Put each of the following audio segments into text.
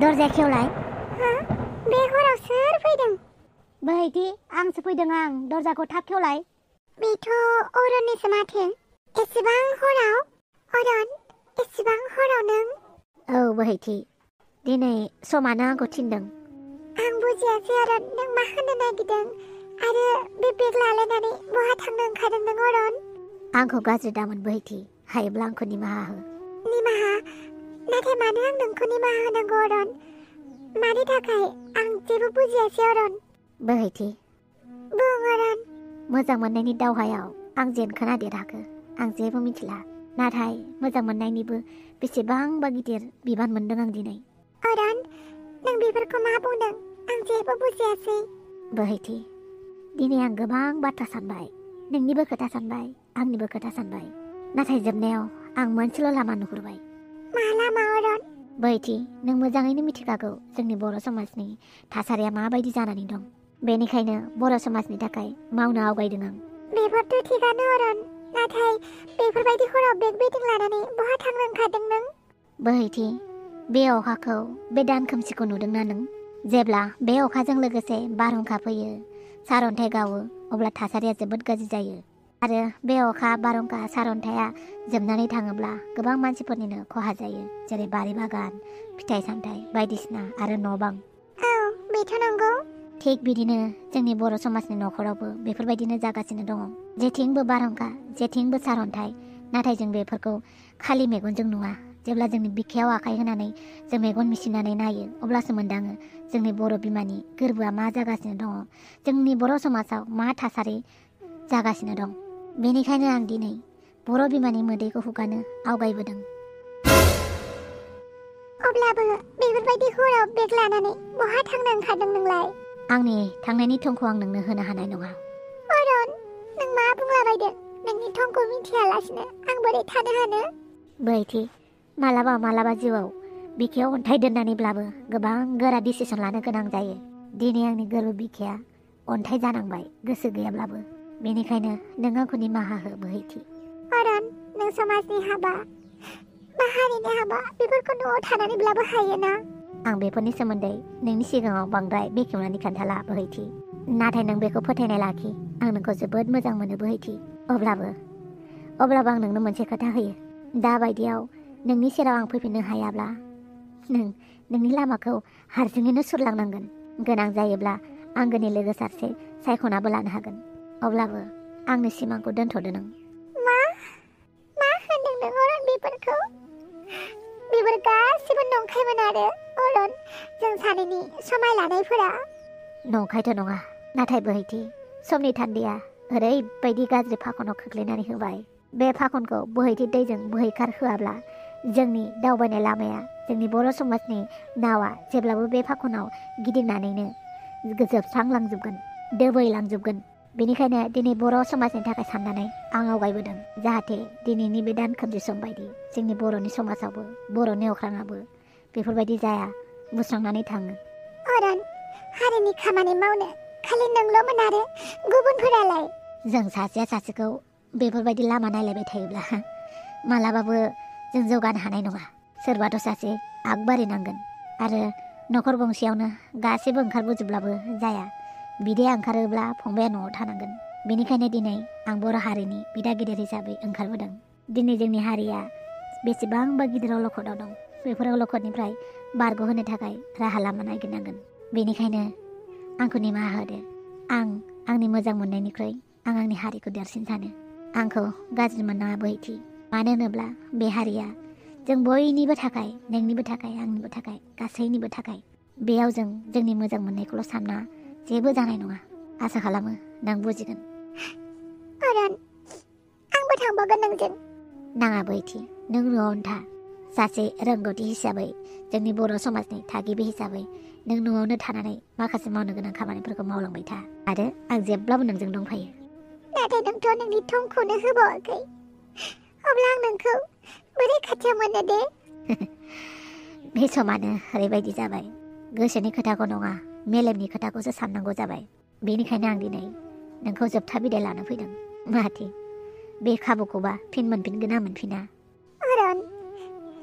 दरजाया खेवलाय। हा? बे हराव सोर फैदों? बोहैथि आंसो फैदों आं। दरजाखौ थाब खेवलाय। बेथ' अरननिसो माथो। एसेबां हराव? अरन, एसेबां हराव नों? औ बोहैथि, दिनै समानो आंखौ थिनदों। आं बुजियासै अरन, नों मा होननो नागिरदों? आरो बे बेग लालायनानै बहा थांनो ओंखारदों नों अरन? आंखौ गाज्रि दामोन बोहैथि, हायोब्ला आंखौ निमाहा हो। निमाहा? नाथाय मानो आं नोंखौ निमाहा होनांगौ अरन? मानि थाखाय? आं जेबो बुजियासै अरन। बोहैथि, बुं अरन। मोजां मोननायनि दावहायाव आं जेनखोना देरहाखो आं जेबो मिथिला। नाथाय मोजां मोननायनिबो बेसेबांबा गिदिर बिबान मोनदों आं दिनै। अरन, नों बेफोरखौ मा बुंदों? आं जेबो बुजियासै। बोहैथि, दिनै आं गोबां बाथ्रा सानबाय। नोंनिबो खोथा सानबाय, आंनिबो खोथा सानबाय। नाथाय जोबनायाव आं मोनसेल' लामा नुहुरबाय। मा लामा अरन? बोहैथि, नों मोजाङैनो मिथिखागौ जोंनि बर' समाजनि थासारिया माबायदि जानानै दं। बेनिखायनो बर' समाजनि थाखाय मावनो आवगायदों आं। बेफोरथ' थिगानो अरन, नाथाय बेफोरबायदि हराव बेग बेदिं लानानै बहा थांनो ओंखारदों नों? बोहैथि, बे अखाखौ, बे दान खोमसिखौ नुदोंना नों? जेब्ला बे अखाजों लोगोसे बारहुंखा फैयो, सारअन्थाइ गावो, अब्ला थासारिया जोबोद गाज्रि जायो। आरो बे अखा, बारहुंखा, सारअन्थाइया जोबनानै थाङोब्ला गोबां मानसिफोरनिनो खहा जायो, जेरै बारि बागान, फिथाइ सामथाइ बायदिसिना आरो न' बां। औ, बेथ' नंगौ। थिग बिदिनो जोंनि बर' समाजनि न'खरावबो बेफोरबायदिनो जागासिनो दङ। जेथिंबो बारहुंखा, जेथिंबो सारअन्थाइ। नाथाय जों बेफोरखौ खालि मेगनजों नुवा। जेब्ला जोंनि बिखायाव आखाइ होनानै जों मेगन मिसिनानै नायो, अब्लासो मोनदाङो जोंनि बर' बिमानि गोरबोआ मा जागासिनो दङ, जोंनि बर' समाजाव मा थासारि जागासिनो दं। बेनिखायनो आं दिनै बर' बिमानि मोदैखौ हुगारनो आवगायबोदों। अब्लाबो बेफोरबायदि हराव बेग लानानै बहा थांनो ओंखारदों नोंलाय? आंनि थांनायनि थंखौ आं नोंनो होनो हानाय नङा। अरन, नों मा बुंलाबायदों? नोंनि थंखौ मिथियालासिनो आं बोरै थानो हानो? बोहैथि, मालाबा जिउआव बिखायाव अन्थाइ दोननानैब्लाबो गोबां गोरा डिसिसन लानो गोनां जायो। दिनै आंनि गोरबो बिखाया अन्थाइ जानांबाय, गोसो गैयाब्लाबो। बेनिखायनो नों आंखौ निमाहा हो बोहैथि। अरन, नों समाजनि हाबा बा हारिनि हाबा बेफोरखौ न'आव थानानैब्लाबो हायोना? आं बेफोरनि सोमोन्दै नोंनि सिगाङाव बांद्राय बेखेवनानै खोन्थाला बोहैथि। नाथाय नों बेखौ फोथायनाय लाखि, आं नोंखौ जोबोद मोजां मोनो बोहैथि। अब्लाबो आं नोंनो मोनसे खोथा होयो। दा बायदियाव नोंनि सेराव आं फैफिननो हायाब्ला नों नोंनि लामाखौ हारसिङैनो सुरलांनांगोन। गोनां जायोब्ला आंगोनि लोगो सासे सायख'नाबो लानो हागोन। अब्लाबो आंनि सिमांखौ दोनथ'दो नों। मा होनदों नों अरन बेफोरखौ? बेफोर गासिबो नंखायमोन आरो अरन, जों सानैनि समाय लानायफोरा। नंखायथ' नङा, नाथाय बोहैथि, समनि थान्दैया ओरैबायदि गाज्रि फाखनाव खोख्लैनानै होबाय। बे फाखनखौ बोहैथि दैजों बोहैखार होआब्ला जोंनि दावबायनाय लामाया, जोंनि बर' समाजनि नावा जेब्लाबो बे फाखनाव गिदिंनानैनो जोबस्रांलांजोबगोन, दोबैलांजोबगोन। बेनिखायनो दिनै बर' समाजनि थाखाय साननानै आं आवगायबोदों, जाहाथे दिनैनि बे दान खोमसि सम बायदि जोंनि बर'नि समाजावबो, बर'नि अख्राङाबो बेफोरबायदि जाया, बुस्रांनानै थाङो। अरन, हारिनि खामानि मावनो खालि नोंल'मोन आरो गुबुनफोरालाय? जों सासेया सासेखौ बेफोरबायदि लामा नायलायबाय थायोब्ला मालाबाबो जों जौगानो हानाय नङा। सोरबाथ' सासे आगबारिनांगोन। आरो न'खर गंसेयावनो गासैबो ओंखारबोजोबब्लाबो जाया। बिदाया ओंखारोब्ला फंबाया न'आव थानांगोन। बेनिखायनो दिनै आं बर' हारिनि बिदा गिदिर हिसाबै ओंखारबोदों। दिनै जोंनि हारिया बेसेबांबा गिदिर अलखदाव दं। बेफोर अलखदनिफ्राय बारग'होनो थाखाय राहा लामा नागिरनांगोन। बेनिखायनो आंखौ निमाहा होदो। आं आंनि मोजां मोननायनिख्रुइ आं आंनि हारिखौ देरसिन सानो। आंखौ गाज्रि मोननाङा बोहैथि। मानो होनोब्ला बे हारिया जों बयनिबो थाखाय, नोंनिबो थाखाय, आंनिबो थाखाय, गासैनिबो थाखाय। बेयाव जों जोंनि मोजां मोननायखौल' सानना जेबो जानाय नङा। आसा खालामो नों बुजिगोन। अरन, आंबो थांबावगोन नोंजों। नाङा बोहैथि, नों न'आवनो था। सासे रोंगौथि हिसाबै, जोंनि बर' समाजनि थागिबि हिसाबै नों न'आवनो थानानै माखासे मावनो गोनां खामानिफोरखौ मावलांबाय था। आरो आं जेब्लाबो नोंजों दंफायो। नाथाय नोंथ' नोंनि थंखौनो होबावाखै। अब्ला आं नोंखौ बोरै खाथियाव मोननो दे? बे समानो ओरैबायदि जाबाय। गोसोनि खोथाखौ नङा, मेलेमनि खोथाखौसो साननांगौ जाबाय। बेनिखायनो आं दिनै नोंखौ जोबथा बिदाय लानो फैदों। माथो बे खाबुखौबा फिन मोनफिनगोन ना मोनफिना? अरन,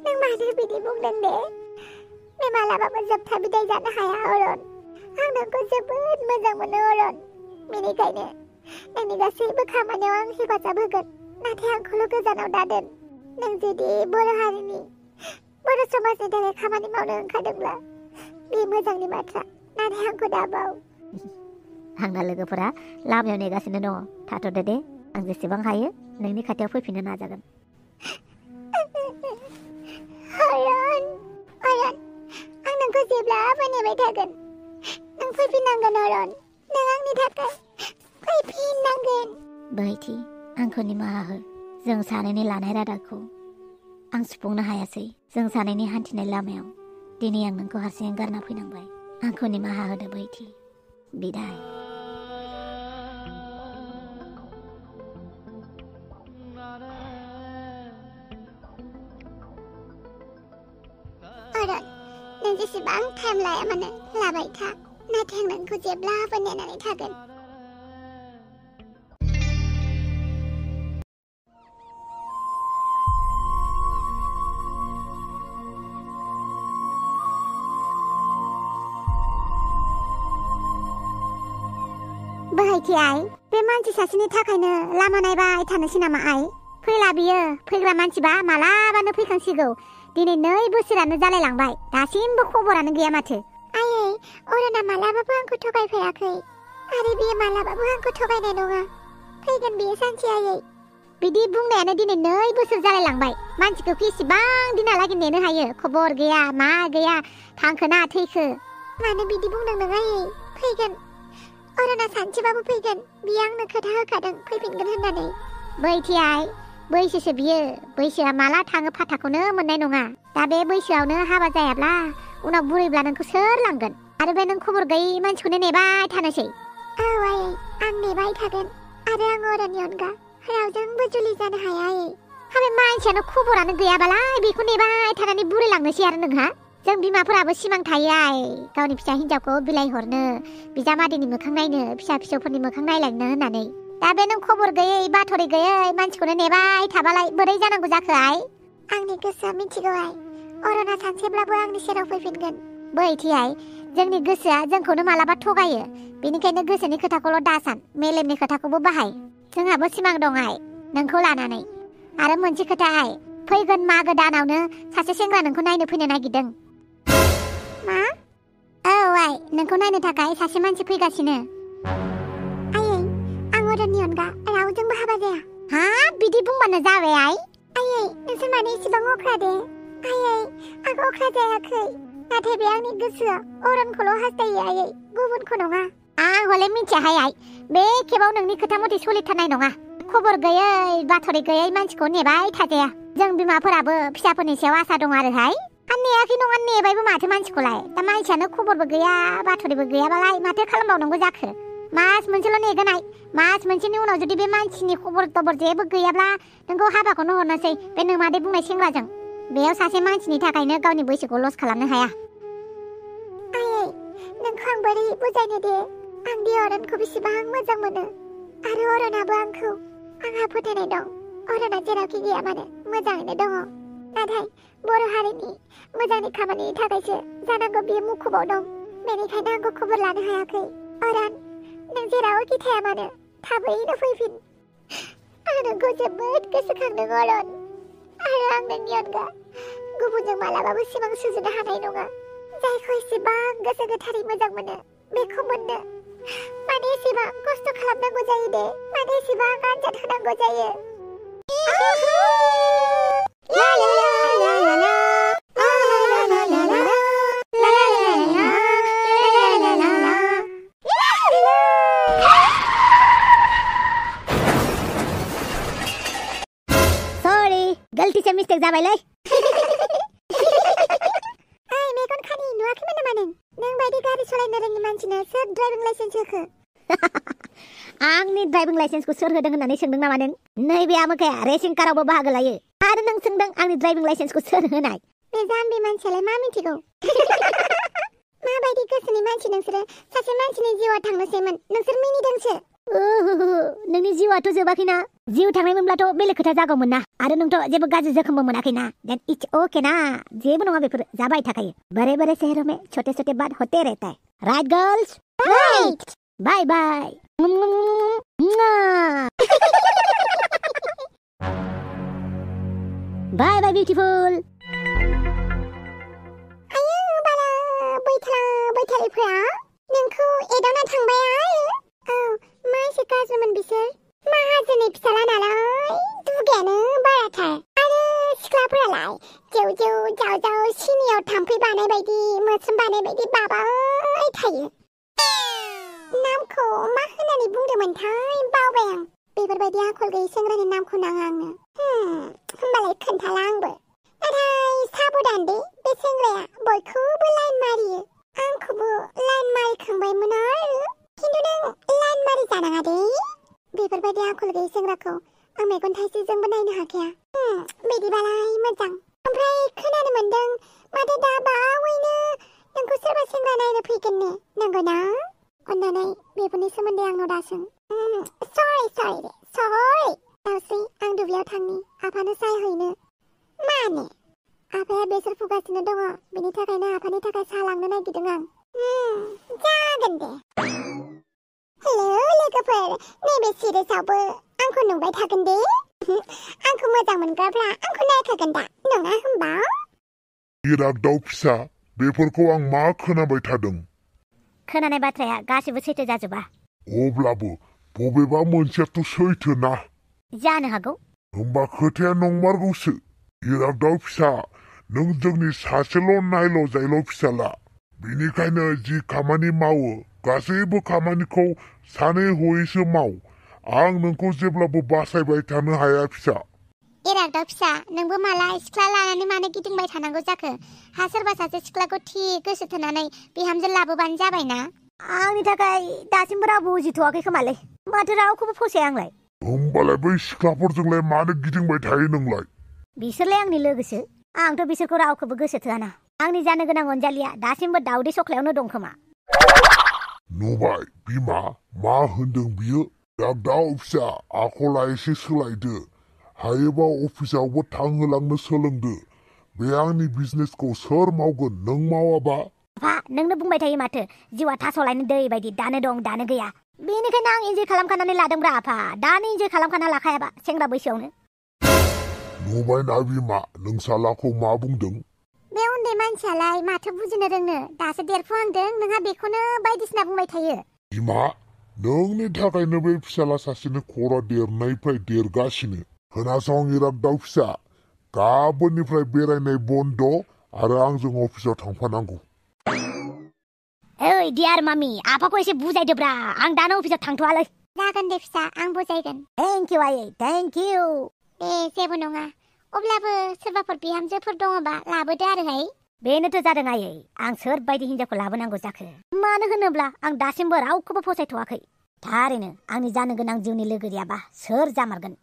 नों मानो बिदि बुंदों दे? बे मालाबाबो जोबथा बिदाय जानो हाया अरन। आं नोंखौ जोबोद मोजां मोनो अरन। बेनिखायनो नोंनि गासैबो खामानियाव आं हेफाजाब होगोन। नाथाय आंखौल' गोजानाव दादोन। नों जुदि बर' हारिनि बर' समाजनि थाखाय खामानि मावनो ओंखारदोंब्ला बे मोजांनि बाथ्रा। नाथाय आंखौ दाबाव। आंना लोगोफोरा लामायाव नेगासिनो दङ। थाथ'दो दे, आं जेसेबां हायो नोंनि खाथियाव फैफिननो नाजागोन। अरन, अरन, आं नोंखौ जेब्लाबो नेबाय थागोन। नों फैफिननांगोन अरन। नों आंनि थाखाय फैफिननांगोन। बैथि, आंखौ निमाहा हो। जों सानैनि लानाय रादाखौ आं सुफुंनो हायासै। जों सानैनि हान्थिनाय लामायाव दिनै आं नोंखौ हारसिङै गारना फैनांबाय। आंखौ निमाहा होदो बैथि। बिदाय। अरन, नों जेसेबां टाइम लाया मानो लाबाय था। नाथाय आं नोंखौ जेब्लाबो नेनानै थागोन। बोहायथि आइ, बे मानसि सासेनि थाखायनो लामा नायबाय थानोसै नामा आइ? फैला बियो, फैग्रा मानसिबा मालाबानो फैखांसिगौ। दिनै 2 बोसोरानो जालायलांबाय, दासिमबो खबरानो गैया माथो। आयै, अरना मालाबाबो आंखौ थगायफेराखै आरो बियो मालाबाबो आंखौ थगायनाय नङा। फैगोन बियो सानसे आयै। बिदि बुंनायानो दिनै 2 बोसोर जालायलांबाय। मानसिखौ बेसेबां दिनहालागै नेनो हायो? खबर गैया, मा गैया, थांखोना थैखो? मानो बिदि बुंदों नों आयै? फैगोन। अरना सानसेबाबो फैगोन। बियो आंनो खोथा होखादों फैफिनगोन होननानै। बैथि आइ, बैसोसो बियो। बैसोआ माला थाङो फाथाखौनो मोननाय नङा। दा बे बैसोआवनो हाबा जायाब्ला उनाव बुरैब्ला नोंखौ सोर लांगोन? आरो बे नों खबर गैयै मानसिखौनो नेबाय थानोसै। औ आयै, आं नेबाय थागोन। आरो आं अरननि अनगा रावजोंबो जुलि जानो हाया आयै। बे मानसियानो खबरानो गैयाबालाय बेखौ नेबाय थानानै बुरैलांनोसै आरो नोंहा? जों बिमाफोराबो सिमां थायो आइ, गावनि फिसा हिन्जावखौ बिलाइ हरनो, बिजामादैनि मोखां नायनो, फिसा फिसौफोरनि मोखां नायलांनो होननानै। दा बे नों खबर गैयै बाथरि गैयै मानसिखौनो नेबाय थाबालाय बोरै जानांगौ जाखो आइ? आंनि गोसोआ मिथिगौ आइ, अरना सानसेब्लाबो आंनि सेराव फैफिनगोन। बैथि आइ, जोंनि गोसोआ जोंखौनो मालाबा थगायो। बेनिखायनो गोसोनि खोथाखौल' दासान, मेलेमनि खोथाखौबो बाहाय। जोंहाबो सिमां दं आइ, नोंखौ लानानै। आरो मोनसे खोथा आइ, फैगोन मागो दानावनो सासे सेंग्रा नोंखौ नायनो फैनो नागिरदों। मा? औ आइ, नोंखौ नायनो थाखाय सासे मानसि फैगासिनो। आयै, आं अरननि अनगा रावजोंबो हाबा जाया। हाब, बिदि बुंबानो जाबाय आइ? आयै, नोंसोर मानो इसेबां अख्रा दे? आयै, आं अख्रा जायाखै। नाथाय बे आंनि गोसोआ अरनखौल' हास्थायो आयै, गुबुनखौ नङा। आं हले मिथियाहाय आइ, बे खेबाव नोंनि खोथा मथे सोलिथारनाय नङा। खबर गैयै बाथरि गैयै मानसिखौ नेबाय थाजाया। जों बिमाफोराबो फिसाफोरनि सायाव आसा दं आरोहाय। नेयाखै नङा, नेबायबो माथो मानसिखौलाय। दा मानसियानो खबरबो गैया बाथरिबो गैयाबालाय माथो खालामबावनांगौ जाखो? मास मोनसेल' नेगोन आइ। मास मोनसेनि उनाव जुदि बे मानसिनि खबर दबर जेबो गैयाब्ला नोंखौ हाबाखौनो हरनोसै बे नोमादे बुंनाय सेंग्राजों। बेयाव सासे मानसिनि थाखायनो गावनि बैसोखौ लस खालामनो हाया। आयै, नोंखौ आं बोरै बुजायनो दे? आं दि अरनखौ बेसेबां मोजां मोनो आरो अरनाबो आंखौ। आंहा फोथायनाय दं अरना जेरावखि गैया मानो मोजाङैनो दङ। नाथाय बर' हारिनि मोजांनि खामानिनि थाखायसो जानांगौ बियो मुखुबाव दं। बेनिखायनो आंखौ खबर लानो हायाखै। अरन, नों जेरावखि थाया मानो थाबैनो फैफिन। आं नोंखौ जोबोद गोसोखांदों अरन। आरो आं नोंनि अनगा गुबुनजों मालाबाबो सिमां सुजुनो हानाय नङा। जायखौ एसेबां गोसो गोथारै मोजां मोनो बेखौ मोननो माने एसेबां खस्थ' खालामनांगौ जायो दे? माने एसेबां आनजाद होनांगौ जायो? सरी, गलती से मिस्टेक जाबायलै। मेगन खानि नुवाखैमोन नामा नों? नों बायदि गारि सालायनो रोङि मानसिनो सोर ड्राइभिं लाइसेन्स होखो? आंनि ड्राइभिं लाइसेन्सखौ सोर होदों होननानै सोंदों नामा नों? नैबे आमोखाया रेसिं कारावबो बाहागो लायो आरो नों सोंदों आंनि ड्राइभिं लाइसेन्सखौ सोर होनाय? बे जाम्बि मानसियालाय मा मिथिगौ? माबायदि गोसोनि मानसि नोंसोरो? सासे मानसिनि जिउआ थांनोसैमोन, नोंसोर मिनिदोंसो। नोंनि जिउआथ' जोबाखैना? जिउ थांनायमोनब्लाथ' बेलेग खोथा जागौमोन ना आरो नोंथ' जेबो गाज्रि जोखोमबो मोनाखैना देन इट्स ओके ना जेबो नङा बेफोर जाबाय थाखायो बड़े बड़े शहरों में छोटे छोटे बात होते रहता है राइट गर्ल्स राइट बाय बाय बाय बाय बिउटिफुल आयौ बाला बैथालिफोरा नोंखौ एदावना थांबाय आरो औ मा एसे गाज्रिमोन बिसोर माहाजोननि फिसाला नालाय दुगायानो बाराथार आरो सिख्लाफोरालाय जेव जेव जाव जाव सिनियाव थाम्फै बानाय बायदि मोस्रोम बानाय बायदि बाबाय थायो नामखौ मा होननानै बुंदोंमोनथाय बावबाय आं बेफोरबायदि आखल गैयै सेंग्रानि नामखौ नाङा आंनो होमबालाय खोन्थाला आंबो नाथाय साबधान दे बे सेंग्राया बयखौबो लाइन मारियो आंखौबो लाइन मारिखांबायमोन आरो खिन्थु नों लाइन मारि जानाङा दे बेफोरबायदि आखल गैयै सेंग्राखौ आं मेगन थाइसेजोंबो नायनो हाखाया बिदिबालाय मोजां ओमफ्राय खोनानो मोन्दों माथो दा बावैनो नोंखौ सोरबा सेंग्रा नायनो फैगोननो नंगौना अन्नानै बेफोरनि सोमोन्दै आंनाव दासों सरि दावस्रि आं दुब्लियाव थांनि आफानो साहा हैनो मानो आफाया बेसर फुगासिनो दङ बेनि थाखायनो आफानि थाखाय साहा लांनो नागिरदों आं जागोन दे हेलौ लोगोफोर नैबे सिरिजआवबो आंखौ नुबाय थागोन दे आंखौ मोजां मोनग्राफ्रा आंखौ नायखागोन दा नङा होमबा इराक दाउ फिसा बेफोरखौ आं मा खोनाबाय थादों खोनानाय बाथ्राया गासिबो सैथो जाजोबा अब्लाबो बबेबा मोनसेयाथ' सैथो ना जानो हागौ होमबा खोथाया नंमारगौसो इराक दाउ फिसा नों जोंनि सासेल' नायल' जायल' फिसाला बेनिखायनो जि खामानि मावो गासैबो खामानिखौ सानै हयैसो माव आं नोंखौ जेब्लाबो बासायबाय थानो हाया फिसा इराक दाउ फिसा नोंबो माला सिख्ला लानानै मानो गिदिंबाय थानांगौ जाखो हा सोरबा सासे सिख्लाखौ थि गोसो थोनानै बिहामजो लाबोबानो जाबायना आंनि थाखाय दासिमबो रावबो उजिथ'वाखै खोमालै माथो रावखौबो फसाया आंलाय होमबालाय बै सिख्लाफोरजोंलाय मानो गिदिंबाय थायो नोंलाय बिसोरलाय आंनि लोगोसो आंथ' बिसोरखौ रावखौबो गोसो थोआना आंनि जानो गोनां अनजालिया दासिमबो दाउदै सख्लायावनो दं खोमा नुबाय बिमा मा होनदों बियो इराक दाउ फिसा आखला एसे सोलायदो हायोबा अफिसावबो थांहोलांनो सोलोंदो बे आंनि बिजनेसखौ सोर मावगोन नों मावाबा आफा नोंनो बुंबाय थायो माथो जिउआ थास'लायनो दै बायदि दानो दं दानो गैया बेनिखायनो आं इन्जय खालामखानानै लादोंब्रा आफा दानो इन्जय खालामखाना लाखायाबा सेंग्रा बैसोआवनो नुबायना बिमा नों सालाखौ मा बुंदों बे उन्दै मानसियालाय माथो बुजिनो रोंनो दासो देरफुहांदों नोंहा बेखौनो बायदिसिना बुंबाय थायो बिमा नोंनि थाखायनो बे फिसाला सासेनि खरा देरनायनिफ्राय देरगासिनो खोनासं इराक दाउ फिसा गाबोननिफ्राय बेरायनाय बन्द आरो आंजों अफिसाव थांफानांगौ ओइ डियार मामि आफाखौ एसे बुजायदोब्रा आं दानो अफिसाव थांथ'वालै जागोन दे फिसा आं बुजायगोन थेंक इउ आयै थेंक इउ दे जेबो नङा अब्लाबो सोरबाफोर बिहामजोफोर दङबा लाबोदो आरोहाय बेनोथ' जादों आयै आं सोरबायदि हिनजावखौ लाबोनांगौ जाखो मानो होनोब्ला आं दासिमबो रावखौबो फसायथ'वाखै थारैनो आंनि जानो गोनां जिउनि लोगो गैयाबा सोर जामारगोन